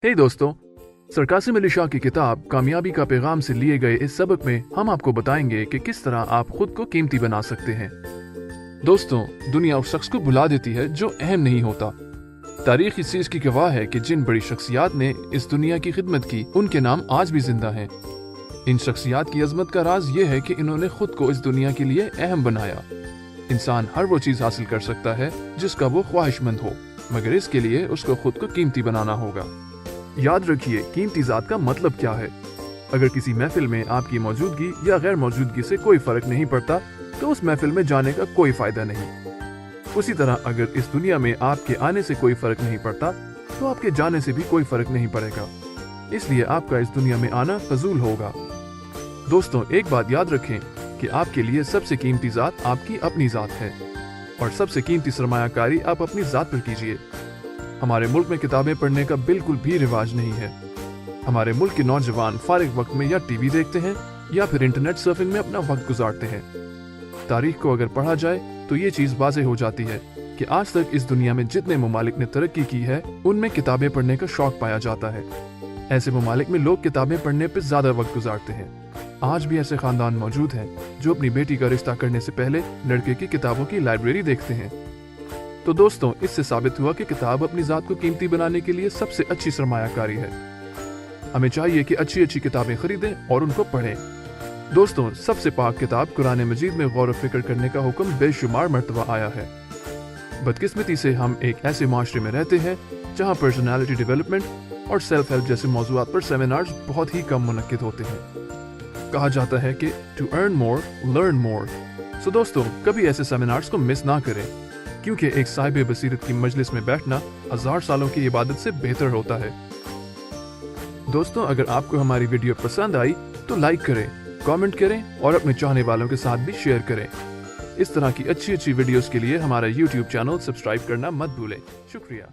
दोस्तों, सरकासिम अली शाह की किताब कामयाबी का पैगाम से लिए गए इस सबक में हम आपको बताएंगे कि किस तरह आप खुद को कीमती बना सकते हैं। दोस्तों, दुनिया उस शख्स को भुला देती है जो अहम नहीं होता। तारीख इस चीज की गवाह है कि जिन बड़ी शख्सियात ने इस दुनिया की खिदमत की, उनके नाम आज भी जिंदा हैं। इन शख्सियात की अजमत का राज ये है कि इन्होंने खुद को इस दुनिया के लिए अहम बनाया। इंसान हर वो चीज हासिल कर सकता है जिसका वो ख्वाहिशमंद हो, मगर इसके लिए उसको खुद को कीमती बनाना होगा। याद रखिए, कीमती ज़ात का मतलब क्या है। अगर किसी महफिल में आपकी मौजूदगी या गैर मौजूदगी से कोई फर्क नहीं पड़ता, तो उस महफिल में जाने का कोई फायदा नहीं। उसी तरह अगर इस दुनिया में आपके आने से कोई फर्क नहीं पड़ता, तो आपके जाने से भी कोई फर्क नहीं पड़ेगा। इसलिए आपका इस दुनिया में आना फजूल होगा। दोस्तों, एक बात याद रखें कि आपके लिए सबसे कीमती ज़ात आपकी अपनी ज़ात है, और सबसे कीमती सरमायाकारी आप अपनी ज़ात पर कीजिए। हमारे मुल्क में किताबें पढ़ने का बिल्कुल भी रिवाज नहीं है। हमारे मुल्क के नौजवान फारिग वक्त में या टीवी देखते हैं या फिर इंटरनेट सर्फिंग में अपना वक्त गुजारते हैं। तारीख को अगर पढ़ा जाए तो ये चीज़ वाज़ेह हो जाती है कि आज तक इस दुनिया में जितने ममालिक ने तरक्की की है, उनमें किताबें पढ़ने का शौक पाया जाता है। ऐसे ममालिक में लोग किताबें पढ़ने पर ज़्यादा वक्त गुजारते हैं। आज भी ऐसे खानदान मौजूद हैं जो अपनी बेटी का रिश्ता करने से पहले लड़के की किताबों की लाइब्रेरी देखते हैं। तो दोस्तों, इससे साबित हुआ कि किताब अपनी ज़ात को कीमती बनाने के लिए सबसे अच्छी सरमायाकारी है। हमें चाहिए कि अच्छी अच्छी किताबें खरीदें और उनको पढ़ें। दोस्तों, सबसे पाक किताब कुरान मजीद में गौर व फिक्र करने का हुक्म बेशुमार मर्तबा आया है। बदकिस्मती से हम एक ऐसे माशरे में रहते हैं जहाँ पर्सनैलिटी डेवलपमेंट और सेल्फ हेल्प जैसे मौज़ूआत पर सेमिनार्स बहुत ही कम मुनक्किद होते हैं। कहा जाता है कि to earn more learn more. So दोस्तों, कभी ऐसे सेमिनार्स को मिस ना करें, क्योंकि एक साहिब बसीरत की मजलिस में बैठना 1000 सालों की इबादत से बेहतर होता है। दोस्तों, अगर आपको हमारी वीडियो पसंद आई तो लाइक करें, कमेंट करें और अपने चाहने वालों के साथ भी शेयर करें। इस तरह की अच्छी अच्छी वीडियोस के लिए हमारा YouTube चैनल सब्सक्राइब करना मत भूलें। शुक्रिया।